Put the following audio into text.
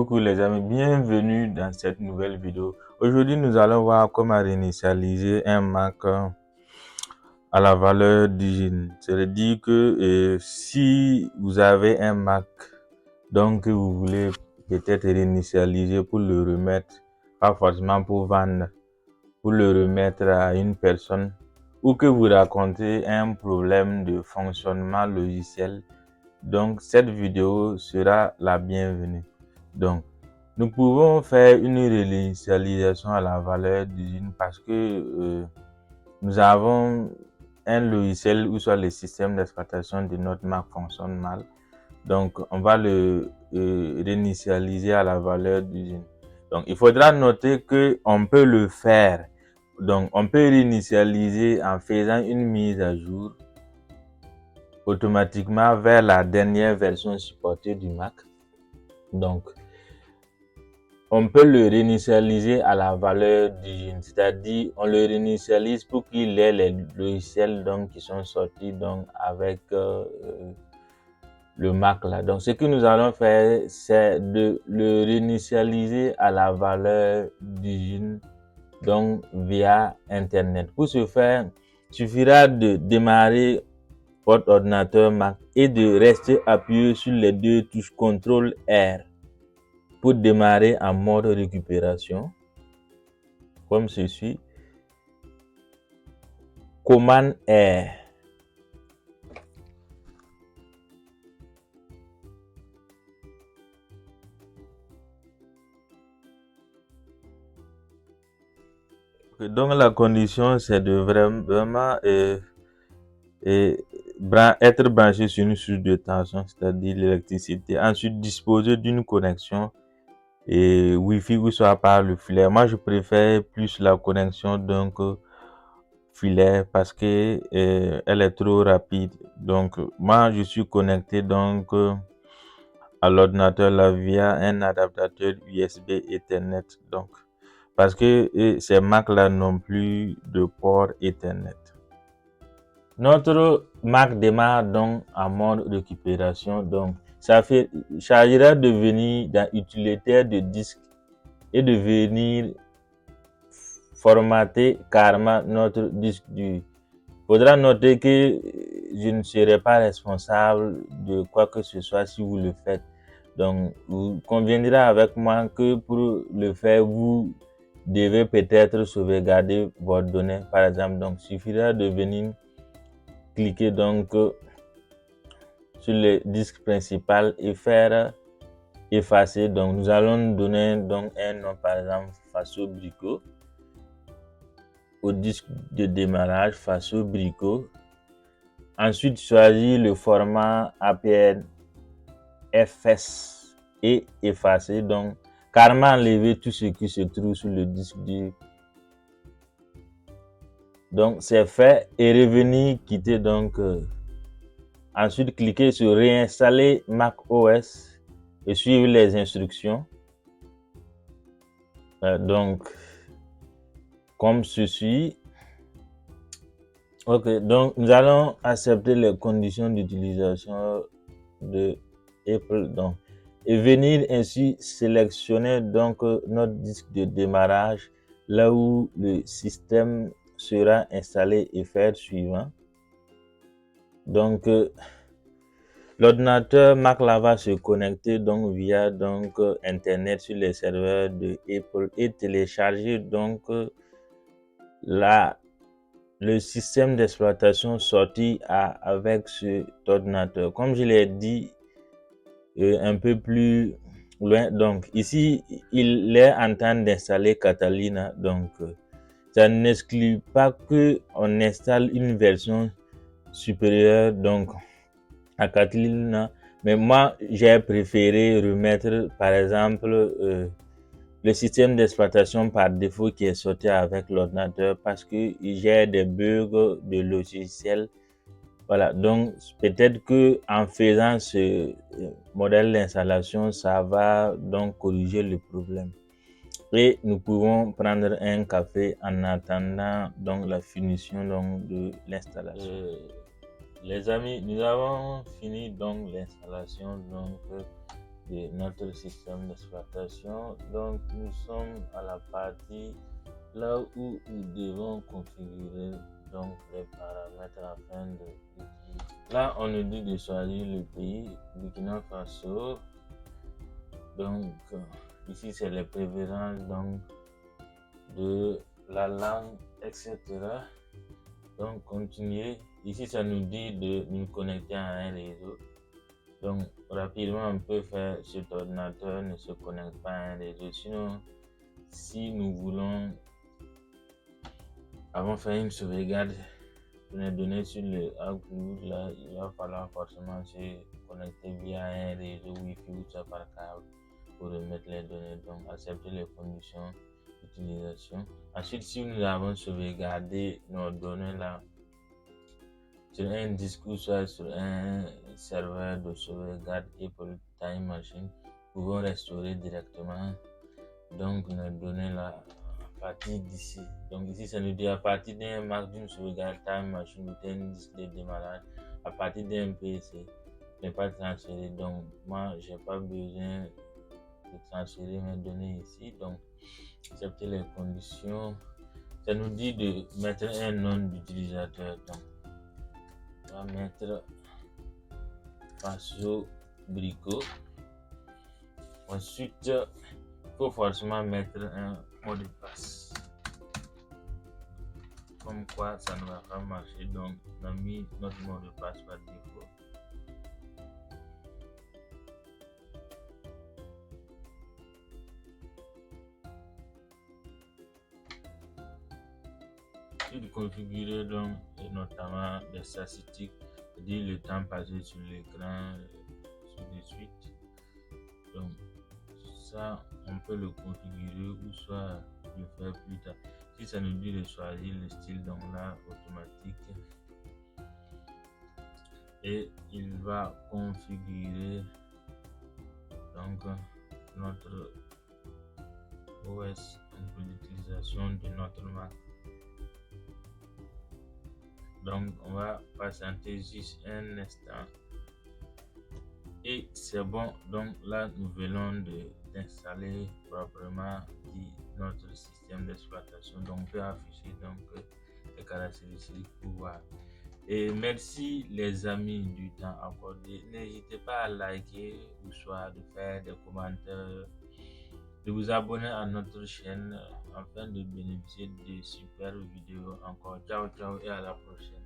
Coucou les amis, bienvenue dans cette nouvelle vidéo. Aujourd'hui, nous allons voir comment réinitialiser un Mac à la valeur d'origine. C'est-à-dire que si vous avez un Mac, donc vous voulez peut-être réinitialiser pour le remettre, pas forcément pour vendre, pour le remettre à une personne, ou que vous racontez un problème de fonctionnement logiciel, donc cette vidéo sera la bienvenue. Donc, nous pouvons faire une réinitialisation à la valeur d'origine parce que nous avons un logiciel où soit le système d'exploitation de notre Mac fonctionne mal. Donc, on va le réinitialiser à la valeur d'origine. Donc, il faudra noter qu'on peut le faire. Donc, on peut réinitialiser en faisant une mise à jour automatiquement vers la dernière version supportée du Mac. Donc, on peut le réinitialiser à la valeur d'origine, c'est-à-dire on le réinitialise pour qu'il ait les logiciels donc, qui sont sortis donc, avec le Mac là. Donc, ce que nous allons faire, c'est de le réinitialiser à la valeur d'origine donc via Internet. Pour ce faire, il suffira de démarrer votre ordinateur Mac et de rester appuyé sur les deux touches CTRL-R pour démarrer en mode récupération, comme ceci. Commande R. Donc la condition, c'est de vraiment être branché sur une source de tension, c'est-à-dire l'électricité. Ensuite, disposer d'une connexion et Wi-Fi ou soit par le filaire. Moi, je préfère plus la connexion donc filaire parce que elle est trop rapide. Donc, moi, je suis connecté donc à l'ordinateur là via un adaptateur USB Ethernet. Donc, parce que ces Mac là n'ont plus de port Ethernet. Notre Mac démarre donc en mode récupération. Donc, ça chargera de venir dans utilitaire de disque et de venir formater carrément notre disque dur. Faudra noter que je ne serai pas responsable de quoi que ce soit si vous le faites. Donc, vous conviendrez avec moi que pour le faire, vous devez peut-être sauvegarder vos données. Par exemple, donc, il suffira de venir cliquer donc sur le disque principal et faire effacer. Donc, nous allons donner donc un nom, par exemple, Faso Brico. Au disque de démarrage Faso Brico. Ensuite, choisir le format APN FS et effacer. Donc, carrément enlever tout ce qui se trouve sur le disque dur. Donc, c'est fait et revenir quitter. Donc, ensuite, cliquer sur réinstaller Mac OS et suivre les instructions. Donc, comme ceci. Ok, donc nous allons accepter les conditions d'utilisation de Apple donc, et venir ainsi sélectionner donc notre disque de démarrage là où le système sera installé et faire suivant. Donc l'ordinateur Mac là va se connecter donc via donc internet sur les serveurs de Apple et télécharger donc le système d'exploitation sorti avec cet ordinateur. Comme je l'ai dit un peu plus loin, donc ici il est en train d'installer Catalina. Donc ça n'exclut pas qu'on installe une version supérieure donc à Catalina, mais moi j'ai préféré remettre par exemple le système d'exploitation par défaut qui est sorti avec l'ordinateur parce que j'ai des bugs de logiciel. Voilà, donc peut-être que en faisant ce modèle d'installation, ça va donc corriger le problème. Et nous pouvons prendre un café en attendant donc la finition donc de l'installation. Les amis, nous avons fini donc l'installation donc de notre système d'exploitation. Donc nous sommes à la partie là où nous devons configurer donc les paramètres afin de l'utiliser. Là on nous dit de choisir le pays, Burkina Faso. Donc ici c'est les préférences donc de la langue, etc. Donc continuer. Ici ça nous dit de nous connecter à un réseau. Donc rapidement on peut faire cet ordinateur ne se connecte pas à un réseau. Sinon si nous voulons avant faire une sauvegarde de les données sur le Outlook, là il va falloir forcément se connecter via un réseau Wi-Fi ou ça par câble pour remettre les données. Donc accepter les conditions d'utilisation. Ensuite si nous avons sauvegardé nos données là sur un disque ou soit sur un serveur de sauvegarde et pour le Time Machine, nous pouvons restaurer directement donc nos données là à partir d'ici. Donc ici ça nous dit à partir d'un Mac, d'une sauvegarde Time Machine ou d'un disque de démarrage, à partir d'un PC, n'est pas transféré. Donc moi j'ai pas besoin de transférer mes données ici. Donc accepter les conditions. Ça nous dit de mettre un nom d'utilisateur. Donc on va mettre Faso Brico. Ensuite, il faut forcément mettre un mot de passe. Comme quoi ça ne va pas marcher, donc on a mis notre mot de passe par défaut. Il configurer donc et notamment des statistiques, c'est-à-dire le temps passé sur l'écran, sur des suites. Donc ça on peut le configurer ou soit le faire plus tard. Si ça nous dit de choisir le style, donc là automatique, et il va configurer donc notre OS pour l'utilisation de notre Mac. Donc on va patienter juste un instant et c'est bon. Donc là nous venons d'installer proprement dit notre système d'exploitation. Donc on peut afficher donc les caractéristiques pour voir. Et merci les amis du temps accordé. N'hésitez pas à liker ou soit de faire des commentaires, de vous abonner à notre chaîne afin de bénéficier de super vidéos encore. Ciao ciao et à la prochaine.